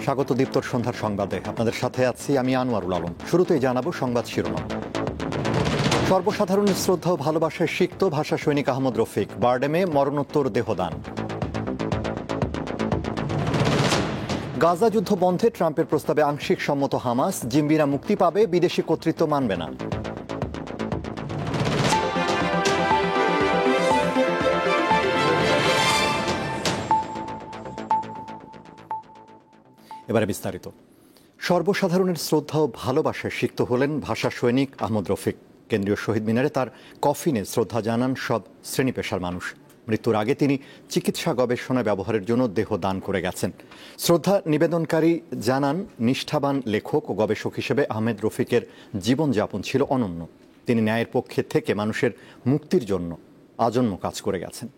স্বাগত দীপ্তর সন্ধ্যার সংবাদে। আপনাদের সাথে আছি আমি আনোয়ারুল আলম। শুরুতেই জানাবো সংবাদ শিরোনাম। সর্বসাধারণের শ্রদ্ধা ও ভালোবাসায় সিক্ত ভাষা সৈনিক আহমদ রফিক, বারডেমে মরণোত্তর দেহদান। গাজা যুদ্ধ বন্ধে ট্রাম্পের প্রস্তাবে আংশিক সম্মত হামাস, জিম্মিরা মুক্তি পাবে, বিদেশি কর্তৃত্ব মানবে না। এবারে বিস্তারিত। সর্বসাধারণের শ্রদ্ধা ও ভালোবাসায় সিক্ত হলেন ভাষা সৈনিক আহমদ রফিক। কেন্দ্রীয় শহীদ মিনারে তার কফিনে শ্রদ্ধা জানান সব শ্রেণী পেশার মানুষ। মৃত্যুর আগে তিনি চিকিৎসা গবেষণায় ব্যবহারের জন্য দেহ দান করে গেছেন। শ্রদ্ধা নিবেদনকারী জানান, নিষ্ঠাবান লেখক ও গবেষক হিসেবে আহমেদ রফিকের জীবনযাপন ছিল অনন্য। তিনি ন্যায়ের পক্ষে থেকে মানুষের মুক্তির জন্য আজন্ম কাজ করে গেছেন।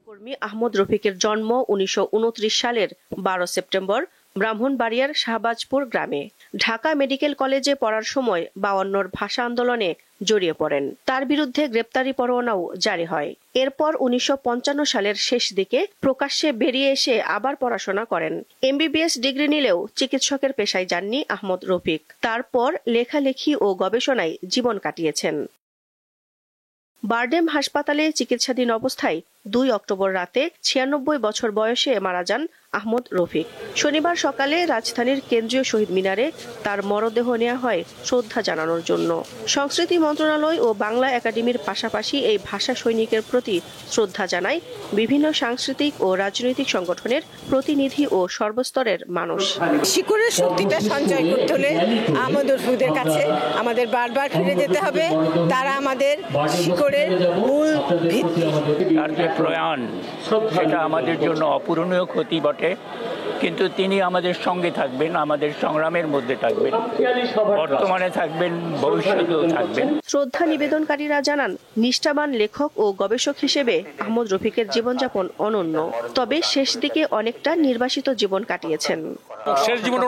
কর্মী আহমদ রফিকের জন্ম 1929 সালের 12 সেপ্টেম্বর ব্রাহ্মণবাড়িয়ার শাহবাজপুর গ্রামে। ঢাকা মেডিকেল কলেজে পড়ার সময় 52 ভাষা আন্দোলনে জড়িয়ে পড়েন। তার বিরুদ্ধে গ্রেপ্তারি পরোয়ানাও জারি হয়। এরপর 1955 সালের শেষ দিকে প্রকাশ্যে বেরিয়ে এসে আবার পড়াশোনা করেন। MBBS ডিগ্রি নিলেও চিকিৎসকের পেশায় যাননি আহমদ রফিক। তারপর লেখালেখি ও গবেষণায় জীবন কাটিয়েছেন। বারডেম হাসপাতালে চিকিৎসাধীন অবস্থায় 2 অক্টোবর রাতে 96 বছর বয়সে মারা যান আহমদ রফিক। শনিবার সকালে রাজধানীর কেন্দ্রীয় শহীদ মিনারে তার মরদেহ নেওয়া হয় শ্রদ্ধা জানানোর জন্য। সংস্কৃতি মন্ত্রণালয় ও বাংলা একাডেমির পাশাপাশি এই ভাষা সৈনিকের প্রতি শ্রদ্ধা জানায় বিভিন্ন সাংস্কৃতিক ও রাজনৈতিক সংগঠনের প্রতিনিধি ও সর্বস্তরের মানুষ। শিকড়ের শক্তিটা সঞ্চয় করতে হলে আহমদ রফিকদের কাছে আমাদের বারবার ফিরে যেতে হবে। তারা আমাদের শিকড়ের মূল ভিত্তি। তার যে প্রয়াণ, সেটা আমাদের জন্য অপূরণীয় ক্ষতি বটে, কিন্তু তিনি আমাদের সঙ্গে থাকবেন, আমাদের সংগ্রামের মধ্যে থাকবেন, বর্তমানে থাকবেন, ভবিষ্যতেও থাকবেন। শ্রদ্ধা নিবেদনকারীরা জানান, নিষ্ঠাবান লেখক ও গবেষক হিসেবে আহমদ রফিকের জীবনযাপন অনন্য। তবে শেষ দিকে অনেকটা নির্বাসিত জীবন কাটিয়েছেন। শেষ জীবন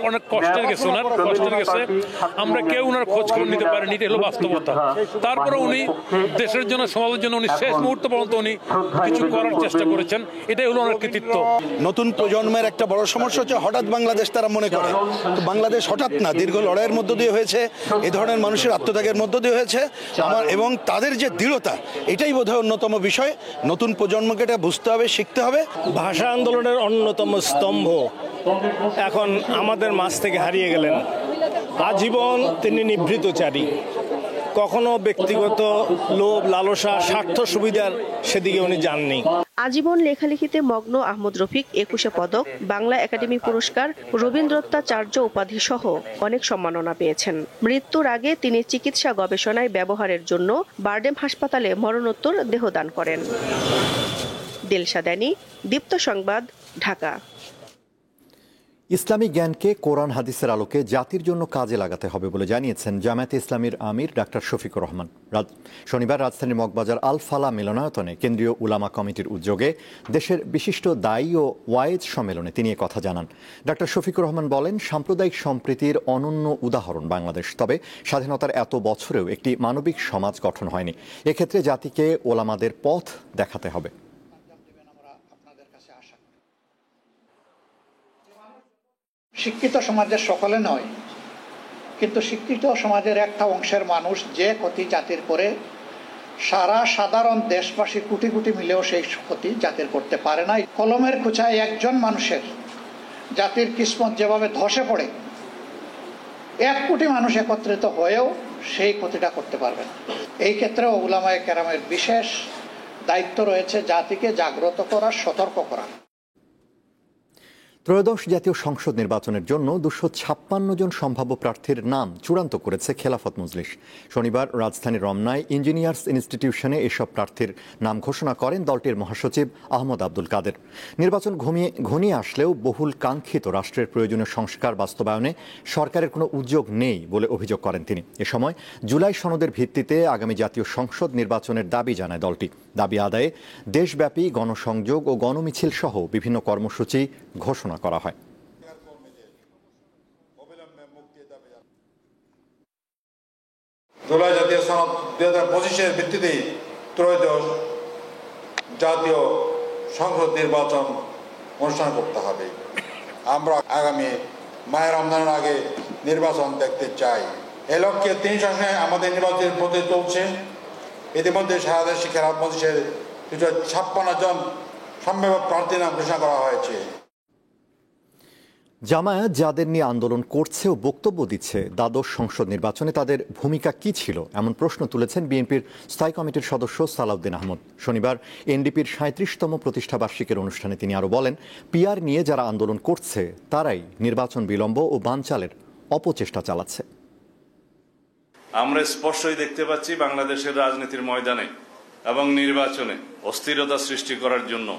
অনেক কষ্টের গেছে, ওনার কষ্টের গেছে। আমরা কেউ ওনার খোঁজ খবর নিতে পারিনি, এটা হলো বাস্তবতা। তারপরে উনি দেশের জন্য, সমাজের জন্য উনি শেষ মুহূর্ত পর্যন্ত উনি কিছু করার চেষ্টা করেছেন। এটাই হলো ওনার কৃতিত্ব। নতুন প্রজন্মের একটা বড় সমস্যা হচ্ছে হঠাৎ বাংলাদেশ তারা মনে করে। তো বাংলাদেশ হঠাৎ না, দীর্ঘ লড়াইয়ের মধ্য দিয়ে হয়েছে, এ ধরনের মানুষের আত্মত্যাগের মধ্য দিয়ে হয়েছে। এবং তাদের যে দৃঢ়তা, এটাই বোধহয় অন্যতম বিষয়। নতুন প্রজন্মকে এটা বুঝতে হবে, শিখতে হবে। ভাষা আন্দোলনের অন্যতম স্তম্ভ এখন আমাদের মাঝ থেকে হারিয়ে গেলেন। আজীবন তিনি নিভৃতচারী, কখনো ব্যক্তিগত লোভ, লালসা, স্বার্থ সুবিধার সেদিকে উনি যাননি। আজীবন লেখালেখিতে মগ্ন আহমদ রফিক 21 পদক, বাংলা একাডেমি পুরস্কার, রবীন্দ্রত্বাচার্য উপাধি সহ অনেক সম্মাননা পেয়েছেন। মৃত্যুর আগে তিনি চিকিৎসা গবেষণায় ব্যবহারের জন্য বারডেম হাসপাতালে মরণোত্তর দেহদান করেন। দিলশা দানি, দীপ্ত সংবাদ, ঢাকা। ইসলামী জ্ঞানকে কোরআন হাদিসের আলোকে জাতির জন্য কাজে লাগাতে হবে বলে জানিয়েছেন জামায়াতে ইসলামীর আমির ডাক্তার শফিকুর রহমান। শনিবার রাজধানীর মগবাজার আল ফালা মিলনায়তনে কেন্দ্রীয় উলামা কমিটির উদ্যোগে দেশের বিশিষ্ট দায়ী ও ওয়াইজ সম্মেলনে তিনি কথা জানান। ডাক্তার শফিকুর রহমান বলেন, সাম্প্রদায়িক সম্প্রীতির অনন্য উদাহরণ বাংলাদেশ। তবে স্বাধীনতার এত বছরেও একটি মানবিক সমাজ গঠন হয়নি। এক্ষেত্রে জাতিকে ওলামাদের পথ দেখাতে হবে। শিক্ষিত সমাজের সকলে নয়, কিন্তু শিক্ষিত সমাজের একটা অংশের মানুষ যে ক্ষতি জাতির করে, সারা সাধারণ দেশবাসী কোটি কোটি মিলেও সেই ক্ষতি জাতির করতে পারে না। কলমের খোঁচায় একজন মানুষের জাতির কিসমত যেভাবে ধসে পড়ে, 1 কোটি মানুষ একত্রিত হয়েও সেই ক্ষতিটা করতে পারবে না। এই ক্ষেত্রে উলামায়ে কেরামের বিশেষ দায়িত্ব রয়েছে জাতিকে জাগ্রত করা, সতর্ক করা। ত্রয়োদশ জাতীয় সংসদ নির্বাচনের জন্য 256 জন সম্ভাব্য প্রার্থীর নাম চূড়ান্ত করেছে খেলাফত মজলিস। শনিবার রাজধানীর রমনায় ইঞ্জিনিয়ার্স ইনস্টিটিউশনে এসব প্রার্থীর নাম ঘোষণা করেন দলটির মহাসচিব আহমদ আব্দুল কাদের। নির্বাচন ঘনিয়ে আসলেও বহুল কাঙ্ক্ষিত রাষ্ট্রের প্রয়োজনীয় সংস্কার বাস্তবায়নে সরকারের কোনো উদ্যোগ নেই বলে অভিযোগ করেন তিনি। এ সময় জুলাই সনদের ভিত্তিতে আগামী জাতীয় সংসদ নির্বাচনের দাবি জানায় দলটি। দাবি আদায়ে দেশব্যাপী গণসংযোগ ও গণমিছিল সহ বিভিন্ন কর্মসূচি ঘোষণা করা হয়। জুলাই জাতীয় সনদ 2025-এর ভিত্তিতে ত্রয়োদশ জাতীয় সংসদ নির্বাচন অনুষ্ঠান করতে হবে। আমরা আগামী মাহে রমজানের আগে নির্বাচন দেখতে চাই। এ লক্ষ্যে 3 সঙ্গে আমাদের নির্বাচনের প্রস্তুতি চলছে। ইতিমধ্যে সারা দেশে খেলাফত মজলিসের 256 জন সম্ভাব্য প্রার্থীর নাম ঘোষণা করা হয়েছে। জামায়াত যাদের নিয়ে আন্দোলন করছে ও বক্তব্য দিচ্ছে দ্বাদশ সংসদ নির্বাচনে তাদের ভূমিকা কি ছিল, এমন প্রশ্ন তুলেছেন বিএনপির স্থায়ী কমিটির সদস্য সালাউদ্দিন আহমদ। শনিবার এনডিপির 37তম প্রতিষ্ঠাবার্ষিকীর অনুষ্ঠানে তিনি আরও বলেন, পিআর নিয়ে যারা আন্দোলন করছে তারাই নির্বাচন বিলম্ব ও বানচালের অপচেষ্টা চালাচ্ছে। আমরা স্পষ্টই দেখতে পাচ্ছি বাংলাদেশের রাজনীতির ময়দানে এবং নির্বাচনে অস্থিরতা সৃষ্টি করার জন্য,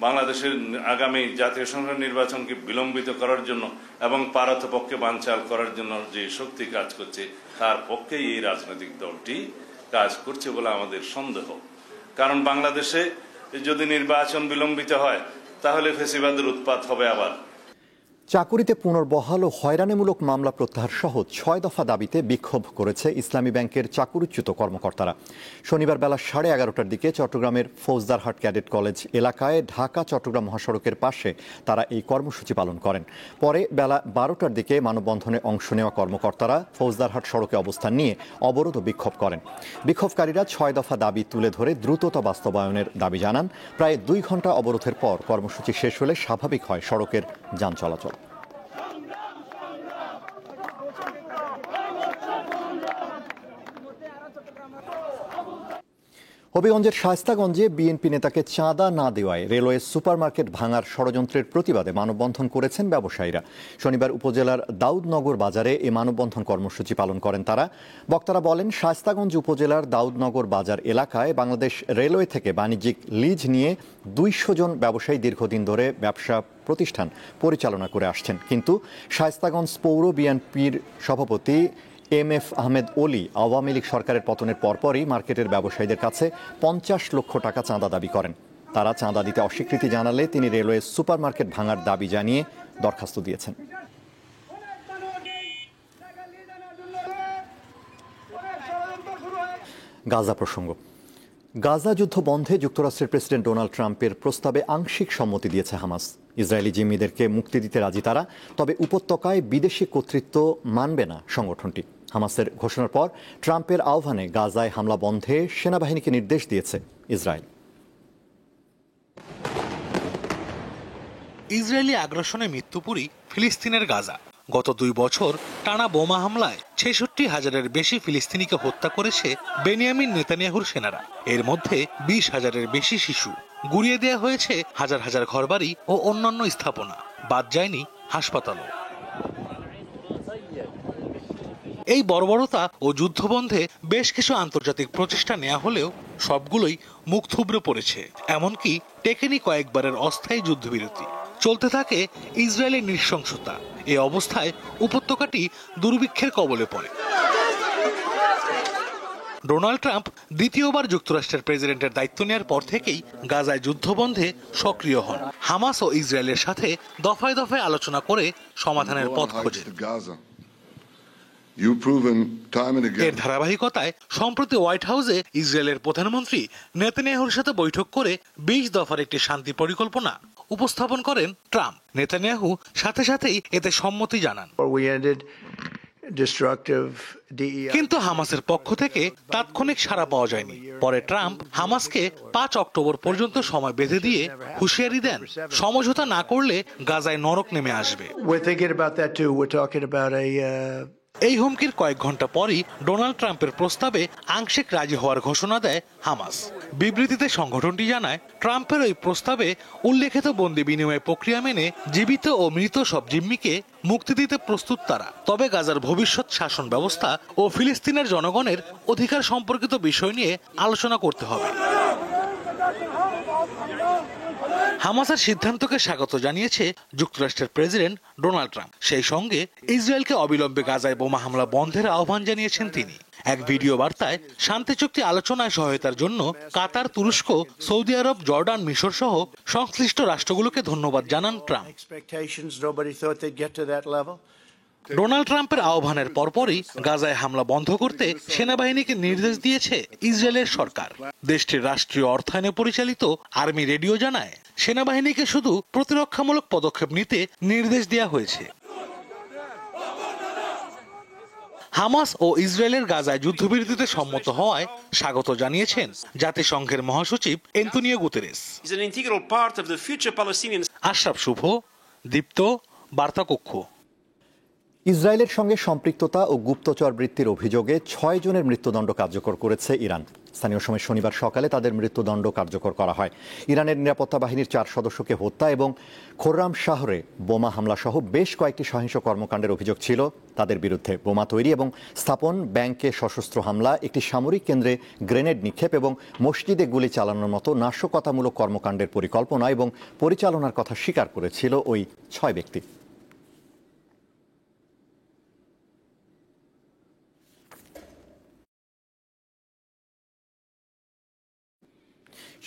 বাংলাদেশের আগামী জাতীয় সংসদ নির্বাচনকে বিলম্বিত করার জন্য এবং পারতপক্ষে বানচাল করার জন্য যে শক্তি কাজ করছে তার পক্ষেই এই রাজনৈতিক দলটি কাজ করছে বলে আমাদের সন্দেহ। কারণ বাংলাদেশে যদি নির্বাচন বিলম্বিত হয় তাহলে ফ্যাসিবাদের উৎপাত হবে আবার। চাকুরিতে পুনর্বহাল ও হয়রানিমূলক মামলা প্রত্যাহার সহ 6 দফা দাবিতে বিক্ষোভ করেছে ইসলামী ব্যাংকের চাকুরিচ্যুত কর্মকর্তারা। শনিবার বেলা 11:30টার দিকে চট্টগ্রামের ফৌজদারহাট ক্যাডেট কলেজ এলাকায় ঢাকা চট্টগ্রাম মহাসড়কের পাশে তারা এই কর্মসূচি পালন করেন। পরে বেলা 12টার দিকে মানববন্ধনে অংশ নেওয়া কর্মকর্তারা ফৌজদারহাট সড়কে অবস্থান নিয়ে অবরোধ ও বিক্ষোভ করেন। বিক্ষোভকারীরা 6 দফা দাবি তুলে ধরে দ্রুততা বাস্তবায়নের দাবি জানান। প্রায় 2 ঘন্টা অবরোধের পর কর্মসূচি শেষ হলে স্বাভাবিক হয় সড়কের যান চলাচল। হবিগঞ্জের শায়েস্তাগঞ্জে বিএনপি নেতাকে চাঁদা না দেওয়ায় রেলওয়ে সুপারমার্কেট ভাঙার ষড়যন্ত্রের প্রতিবাদে মানববন্ধন করেছেন ব্যবসায়ীরা। শনিবার উপজেলার দাউদনগর বাজারে এই মানববন্ধন কর্মসূচি পালন করেন তারা। বক্তারা বলেন, শায়েস্তাগঞ্জ উপজেলার দাউদনগর বাজার এলাকায় বাংলাদেশ রেলওয়ে থেকে বাণিজ্যিক লিজ নিয়ে 200 জন ব্যবসায়ী দীর্ঘদিন ধরে ব্যবসা প্রতিষ্ঠান পরিচালনা করে আসছেন। কিন্তু শায়েস্তাগঞ্জ পৌর বিএনপির সভাপতি MF আহমেদ অলি আওয়ামী লীগ সরকারের পতনের পরপরই মার্কেটের ব্যবসায়ীদের কাছে 50 লক্ষ টাকা চাঁদা দাবি করেন। তারা চাঁদা দিতে অস্বীকৃতি জানালে তিনি রেলওয়ে সুপারমার্কেট ভাঙার দাবি জানিয়ে দরখাস্ত দিয়েছেন। গাজা প্রসঙ্গ। গাজা যুদ্ধ বন্ধে যুক্তরাষ্ট্রের প্রেসিডেন্ট ডোনাল্ড ট্রাম্পের প্রস্তাবে আংশিক সম্মতি দিয়েছে হামাস। ইসরায়েলি জিম্মিদেরকে মুক্তি দিতে রাজি তারা, তবে উপত্যকায় বিদেশি কর্তৃত্ব মানবে না সংগঠনটি। হামাসের ঘোষণার পর ট্রাম্পের আহ্বানে গাজায় হামলা বন্ধে সেনাবাহিনীকে নির্দেশ দিয়েছে ইসরায়েল। ইসরায়েলি আগ্রাসনে মৃত্যুপুরী ফিলিস্তিনের গাজা। গত 2 বছর টানা বোমা হামলায় 66,000-এর বেশি ফিলিস্তিনিকে হত্যা করেছে বেনিয়ামিন নেতানিয়াহুর সেনারা। এর মধ্যে 20,000-এর বেশি শিশু। গুড়িয়ে দেওয়া হয়েছে হাজার হাজার ঘরবাড়ি ও অন্যান্য স্থাপনা। বাদ যায়নি হাসপাতালও। এই বর্বরতা ও যুদ্ধবন্ধে বেশ কিছু আন্তর্জাতিক প্রচেষ্টা নেওয়া হলেও সবগুলোই মুখ থুবড়ে পড়েছে। এমনকি টেকেনি কয়েকবারের অস্থায়ী যুদ্ধবিরতি। চলতে থাকে ইসরায়েলের নৃশংসতা। এ অবস্থায় উপত্যকাটি দুর্ভিক্ষের কবলে পড়ে। ডোনাল্ড ট্রাম্প দ্বিতীয়বার যুক্তরাষ্ট্রের প্রেসিডেন্টের দায়িত্ব নেওয়ার পর থেকেই গাজায় যুদ্ধবন্ধে সক্রিয় হন। হামাস ও ইসরায়েলের সাথে দফায় দফায় আলোচনা করে সমাধানের পথ খোঁজেন। এর ধারাবাহিকতায় সম্প্রতি হোয়াইট হাউসে ইসরায়েলের প্রধানমন্ত্রী নেতানিয়াহুর সাথে বৈঠক করে 20 দফার একটি শান্তি পরিকল্পনা উপস্থাপন করেন ট্রাম্প। নেতানিয়াহু সাথে সাথেই এতে সম্মতি জানান। কিন্তু হামাসের পক্ষ থেকে তাৎক্ষণিক সাড়া পাওয়া যায়নি। পরে ট্রাম্প হামাসকে 5 অক্টোবর পর্যন্ত সময় বেঁধে দিয়ে হুঁশিয়ারি দেন, সমঝোতা না করলে গাজায় নরক নেমে আসবে। এই হুমকির কয়েক ঘন্টা পরই ডোনাল্ড ট্রাম্পের প্রস্তাবে আংশিক রাজি হওয়ার ঘোষণা দেয় হামাস। বিবৃতিতে সংগঠনটি জানায়, ট্রাম্পের ওই প্রস্তাবে উল্লেখিত বন্দি বিনিময় প্রক্রিয়া মেনে জীবিত ও মৃত সব জিম্মিকে মুক্তি দিতে প্রস্তুত তারা। তবে গাজার ভবিষ্যৎ শাসন ব্যবস্থা ও ফিলিস্তিনের জনগণের অধিকার সম্পর্কিত বিষয় নিয়ে আলোচনা করতে হবে। হামাসের সিদ্ধান্তকে স্বাগত জানিয়েছে যুক্তরাষ্ট্রের প্রেসিডেন্ট ডোনাল্ড ট্রাম্প। সেই সঙ্গে ইসরায়েলকে অবিলম্বে গাজায় বোমা হামলা বন্ধের আহ্বান জানিয়েছেন তিনি। এক ভিডিও বার্তায় শান্তি চুক্তি আলোচনায় সহায়তার জন্য কাতার, তুরস্ক, সৌদি আরব, জর্ডান, মিশর সহ সংশ্লিষ্ট রাষ্ট্রগুলোকে ধন্যবাদ জানান ট্রাম্প। ডোনাল্ড ট্রাম্পের আহ্বানের পরপরই গাজায় হামলা বন্ধ করতে সেনাবাহিনীকে নির্দেশ দিয়েছে ইসরায়েলের সরকার। দেশটির রাষ্ট্রীয় অর্থায়নে পরিচালিত আর্মি রেডিও জানায়, সেনাবাহিনীকে শুধু প্রতিরক্ষামূলক পদক্ষেপ নিতে নির্দেশ দেওয়া হয়েছে। হামাস ও ইসরায়েলের গাজায় যুদ্ধবিরতিতে সম্মত হওয়ায় স্বাগত জানিয়েছেন জাতিসংঘের মহাসচিব অ্যান্তোনিও গুতেরেস। আশরাফ শুভ, দীপ্ত, বার্তা কক্ষ। ইসরায়েলের সঙ্গে সম্পৃক্ততা ও গুপ্তচর বৃত্তির অভিযোগে 6 জনের মৃত্যুদণ্ড কার্যকর করেছে ইরান। স্থানীয় সময় শনিবার সকালে তাদের মৃত্যুদণ্ড কার্যকর করা হয়। ইরানের নিরাপত্তা বাহিনীর 4 সদস্যকে হত্যা এবং খোররাম শহরে বোমা হামলা সহ বেশ কয়েকটি সহিংস কর্মকাণ্ডের অভিযোগ ছিল তাদের বিরুদ্ধে। বোমা তৈরি এবং স্থাপন, ব্যাংকে সশস্ত্র হামলা, একটি সামরিক কেন্দ্রে গ্রেনেড নিক্ষেপ এবং মসজিদে গুলি চালানোর মতো নাশকতামূলক কর্মকাণ্ডের পরিকল্পনা এবং পরিচালনার কথা স্বীকার করেছিল ওই 6 ব্যক্তি।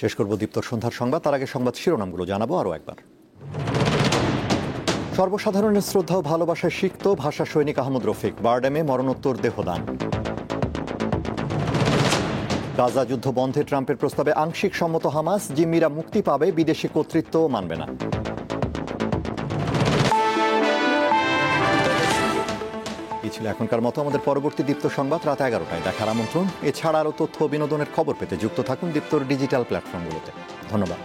শেষ করব দীপ্তর সন্ধ্যার সংবাদ, তার আগে সংবাদ শিরোনামগুলো জানাবো আরও একবার। সর্বসাধারণের শ্রদ্ধা ও ভালোবাসায় সিক্ত ভাষা সৈনিক আহমদ রফিক, বারডেমে মরণোত্তর দেহদান। গাজা যুদ্ধ বন্ধে ট্রাম্পের প্রস্তাবে আংশিক সম্মত হামাস, জিম্মিরা মুক্তি পাবে, বিদেশি কর্তৃত্ব মানবে না। এই ছিল এখনকার মতো। আমাদের পরবর্তী দীপ্ত সংবাদ রাত 11টায় দেখার আমন্ত্রণ। এছাড়া আরও তথ্য বিনোদনের খবর পেতে যুক্ত থাকুন দীপ্তর ডিজিটাল প্ল্যাটফর্মগুলোতে। ধন্যবাদ।